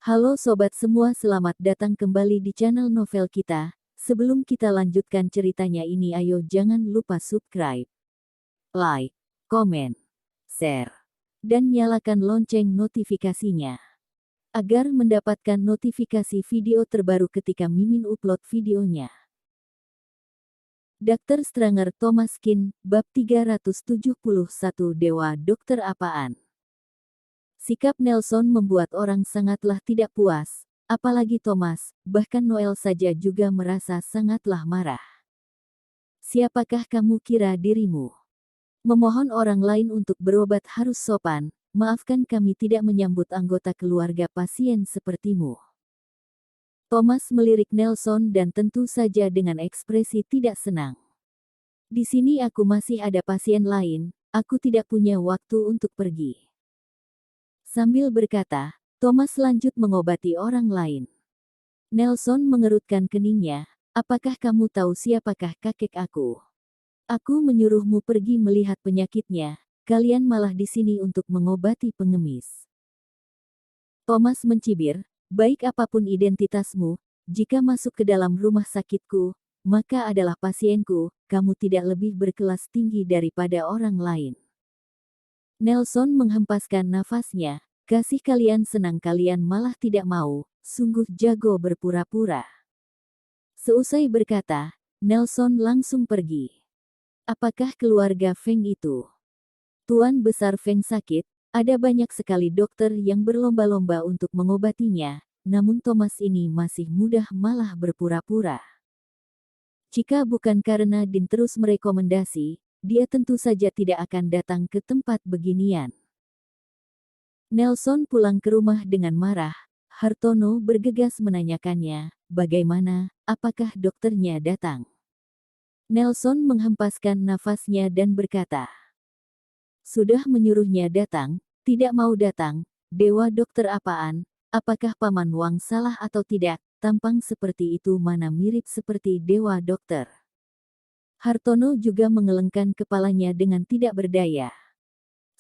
Halo sobat semua, selamat datang kembali di channel novel kita. Sebelum kita lanjutkan ceritanya ini, ayo jangan lupa subscribe, like, komen, share, dan nyalakan lonceng notifikasinya agar mendapatkan notifikasi video terbaru ketika Mimin upload videonya. Dr. Stranger Thomas Kin, bab 371, Dewa Dokter Apaan? Sikap Nelson membuat orang sangatlah tidak puas, apalagi Thomas, bahkan Noel saja juga merasa sangatlah marah. Siapakah kamu kira dirimu? Memohon orang lain untuk berobat harus sopan, maafkan kami tidak menyambut anggota keluarga pasien sepertimu. Thomas melirik Nelson dan tentu saja dengan ekspresi tidak senang. Di sini aku masih ada pasien lain, aku tidak punya waktu untuk pergi. Sambil berkata, Thomas lanjut mengobati orang lain. Nelson mengerutkan keningnya, apakah kamu tahu siapakah kakek aku? Aku menyuruhmu pergi melihat penyakitnya, kalian malah di sini untuk mengobati pengemis. Thomas mencibir, baik apapun identitasmu, jika masuk ke dalam rumah sakitku, maka adalah pasienku, kamu tidak lebih berkelas tinggi daripada orang lain. Nelson menghempaskan nafasnya, kasih kalian senang kalian malah tidak mau, sungguh jago berpura-pura. Seusai berkata, Nelson langsung pergi. Apakah keluarga Feng itu? Tuan Besar Feng sakit, ada banyak sekali dokter yang berlomba-lomba untuk mengobatinya, namun Thomas ini masih mudah malah berpura-pura. Jika bukan karena Din terus merekomendasi, dia tentu saja tidak akan datang ke tempat beginian. Nelson pulang ke rumah dengan marah. Hartono bergegas menanyakannya, bagaimana, apakah dokternya datang? Nelson menghempaskan nafasnya dan berkata, sudah menyuruhnya datang, tidak mau datang, dewa dokter apaan, apakah Paman Wang salah atau tidak, tampang seperti itu mana mirip seperti dewa dokter. Hartono juga mengelengkan kepalanya dengan tidak berdaya.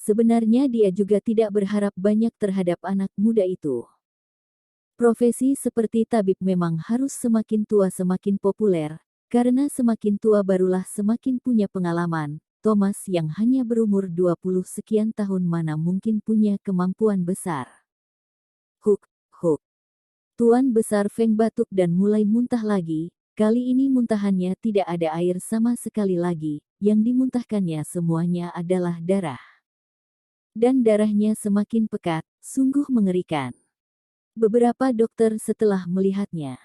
Sebenarnya dia juga tidak berharap banyak terhadap anak muda itu. Profesi seperti tabib memang harus semakin tua semakin populer, karena semakin tua barulah semakin punya pengalaman. Thomas yang hanya berumur 20 sekian tahun mana mungkin punya kemampuan besar. Huk. Tuan Besar Feng batuk dan mulai muntah lagi. Kali ini muntahannya tidak ada air sama sekali lagi, yang dimuntahkannya semuanya adalah darah. Dan darahnya semakin pekat, sungguh mengerikan. Beberapa dokter setelah melihatnya,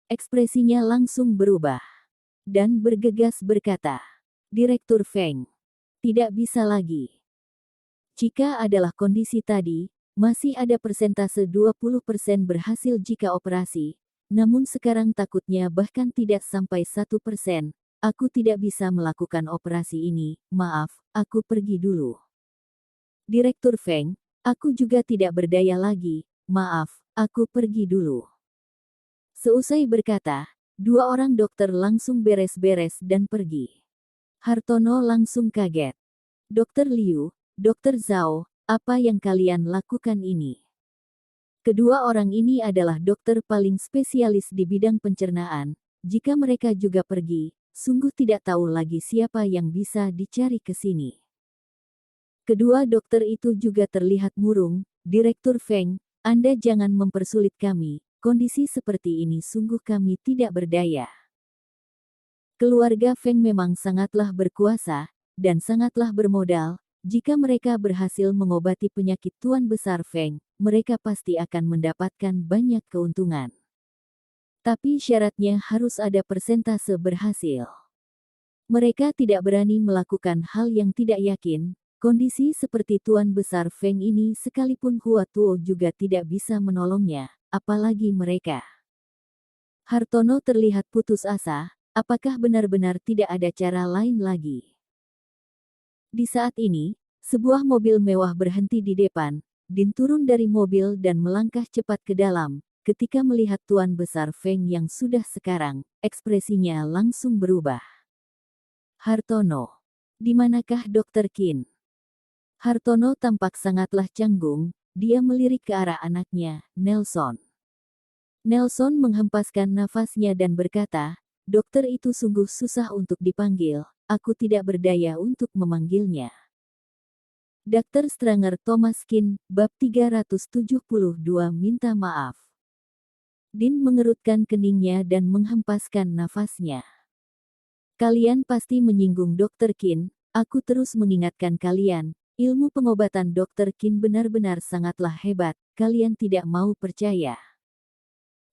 ekspresinya langsung berubah. Dan bergegas berkata, Direktur Feng, tidak bisa lagi. Jika adalah kondisi tadi, masih ada persentase 20% berhasil jika operasi, namun sekarang takutnya bahkan tidak sampai 1%. Aku tidak bisa melakukan operasi ini, maaf, aku pergi dulu. Direktur Feng, aku juga tidak berdaya lagi, maaf, aku pergi dulu. Seusai berkata, dua orang dokter langsung beres-beres dan pergi. Hartono langsung kaget. Dokter Liu, Dokter Zhao, apa yang kalian lakukan ini? Kedua orang ini adalah dokter paling spesialis di bidang pencernaan. Jika mereka juga pergi, sungguh tidak tahu lagi siapa yang bisa dicari ke sini. Kedua dokter itu juga terlihat murung. Direktur Feng, Anda jangan mempersulit kami, kondisi seperti ini sungguh kami tidak berdaya. Keluarga Feng memang sangatlah berkuasa, dan sangatlah bermodal. Jika mereka berhasil mengobati penyakit Tuan Besar Feng, mereka pasti akan mendapatkan banyak keuntungan. Tapi syaratnya harus ada persentase berhasil. Mereka tidak berani melakukan hal yang tidak yakin. Kondisi seperti Tuan Besar Feng ini sekalipun Hua Tuo juga tidak bisa menolongnya, apalagi mereka. Hartono terlihat putus asa, apakah benar-benar tidak ada cara lain lagi? Di saat ini, sebuah mobil mewah berhenti di depan. Din turun dari mobil dan melangkah cepat ke dalam. Ketika melihat Tuan Besar Feng yang sudah sekarang, ekspresinya langsung berubah. Hartono, di manakah Dokter Qin? Hartono tampak sangatlah canggung. dia melirik ke arah anaknya, Nelson. Nelson menghempaskan nafasnya dan berkata, dokter itu sungguh susah untuk dipanggil, aku tidak berdaya untuk memanggilnya. Dr. Stranger Thomas Kin, bab 372 minta maaf. Dean mengerutkan keningnya dan menghempaskan nafasnya. Kalian pasti menyinggung Dr. Kin, aku terus mengingatkan kalian, ilmu pengobatan Dr. Kin benar-benar sangatlah hebat, kalian tidak mau percaya.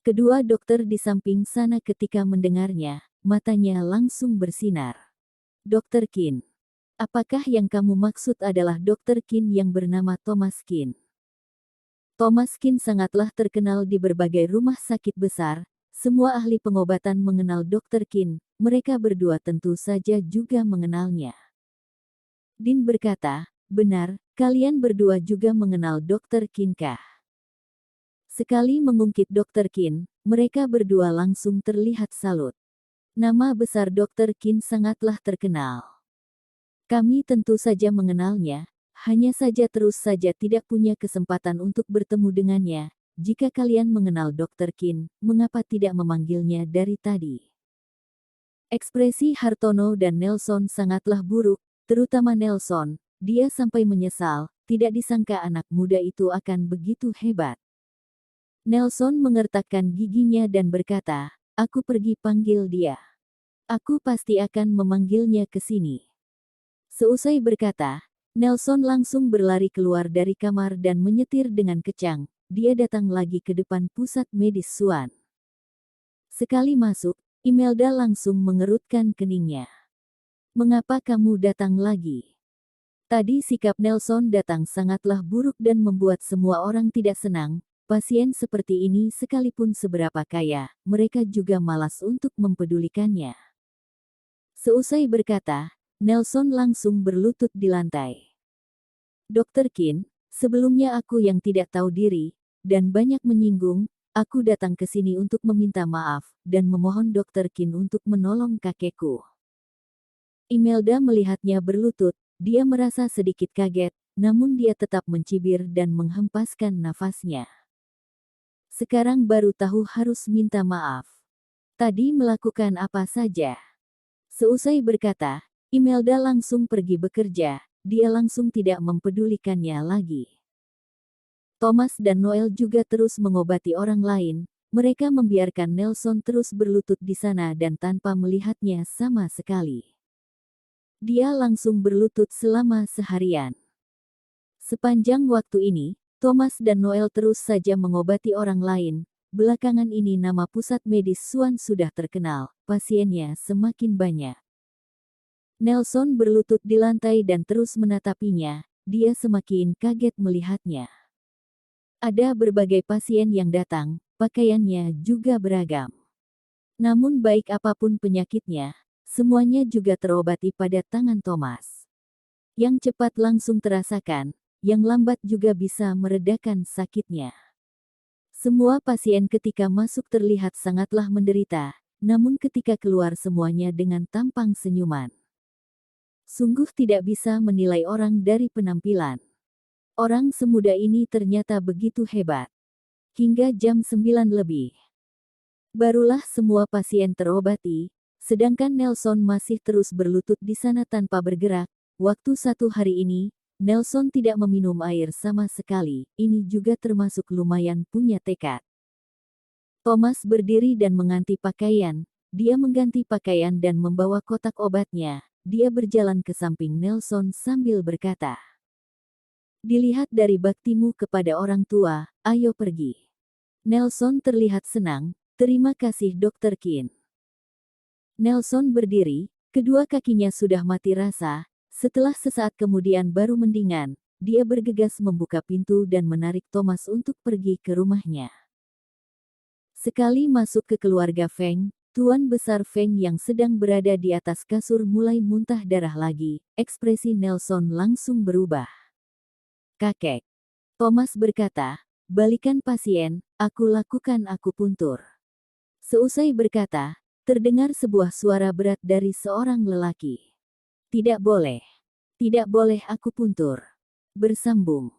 Kedua dokter di samping sana ketika mendengarnya, matanya langsung bersinar. Dr. Kin. Apakah yang kamu maksud adalah Dr. Kin yang bernama Thomas Kin? Thomas Kin sangatlah terkenal di berbagai rumah sakit besar, semua ahli pengobatan mengenal Dr. Kin, mereka berdua tentu saja juga mengenalnya. Dean berkata, benar, kalian berdua juga mengenal Dr. Kin kah? Sekali mengungkit Dr. Kin, mereka berdua langsung terlihat salut. Nama besar Dr. Kin sangatlah terkenal. Kami tentu saja mengenalnya, hanya saja terus saja tidak punya kesempatan untuk bertemu dengannya. Jika kalian mengenal Dr. Kin, mengapa tidak memanggilnya dari tadi? Ekspresi Hartono dan Nelson sangatlah buruk, terutama Nelson. Dia sampai menyesal, tidak disangka anak muda itu akan begitu hebat. Nelson mengertakkan giginya dan berkata, aku pergi panggil dia. Aku pasti akan memanggilnya ke sini. Seusai berkata, Nelson langsung berlari keluar dari kamar dan menyetir dengan kencang. Dia datang lagi ke depan pusat medis Swan. Sekali masuk, Imelda langsung mengerutkan keningnya. Mengapa kamu datang lagi? Tadi sikap Nelson datang sangatlah buruk dan membuat semua orang tidak senang. Pasien seperti ini sekalipun seberapa kaya, mereka juga malas untuk mempedulikannya. Seusai berkata, Nelson langsung berlutut di lantai. Dr. Kin, sebelumnya aku yang tidak tahu diri, dan banyak menyinggung, aku datang ke sini untuk meminta maaf, dan memohon Dr. Kin untuk menolong kakekku. Imelda melihatnya berlutut, dia merasa sedikit kaget, namun dia tetap mencibir dan menghempaskan nafasnya. Sekarang baru tahu harus minta maaf. Tadi melakukan apa saja? Seusai berkata, Imelda langsung pergi bekerja, dia langsung tidak mempedulikannya lagi. Thomas dan Noel juga terus mengobati orang lain, mereka membiarkan Nelson terus berlutut di sana dan tanpa melihatnya sama sekali. Dia langsung berlutut selama seharian. Sepanjang waktu ini, Thomas dan Noel terus saja mengobati orang lain. Belakangan ini nama pusat medis Swan sudah terkenal, pasiennya semakin banyak. Nelson berlutut di lantai dan terus menatapinya, dia semakin kaget melihatnya. Ada berbagai pasien yang datang, pakaiannya juga beragam. Namun baik apapun penyakitnya, semuanya juga terobati pada tangan Thomas. Yang cepat langsung terasakan, yang lambat juga bisa meredakan sakitnya. Semua pasien ketika masuk terlihat sangatlah menderita, namun ketika keluar semuanya dengan tampang senyuman. Sungguh tidak bisa menilai orang dari penampilan. Orang semuda ini ternyata begitu hebat. Hingga jam 9 lebih. Barulah semua pasien terobati, sedangkan Nelson masih terus berlutut di sana tanpa bergerak. Waktu satu hari ini, Nelson tidak meminum air sama sekali, ini juga termasuk lumayan punya tekad. Thomas berdiri dan mengganti pakaian, dia mengganti pakaian dan membawa kotak obatnya, dia berjalan ke samping Nelson sambil berkata, dilihat dari baktimu kepada orang tua, ayo pergi. Nelson terlihat senang, terima kasih Dr. Kin. Nelson berdiri, kedua kakinya sudah mati rasa. Setelah sesaat kemudian baru mendingan, dia bergegas membuka pintu dan menarik Thomas untuk pergi ke rumahnya. Sekali masuk ke keluarga Feng, Tuan Besar Feng yang sedang berada di atas kasur mulai muntah darah lagi, ekspresi Nelson langsung berubah. Kakek. Thomas berkata, balikan pasien, aku lakukan akupuntur. Seusai berkata, terdengar sebuah suara berat dari seorang lelaki. Tidak boleh. Tidak boleh akupuntur. Bersambung.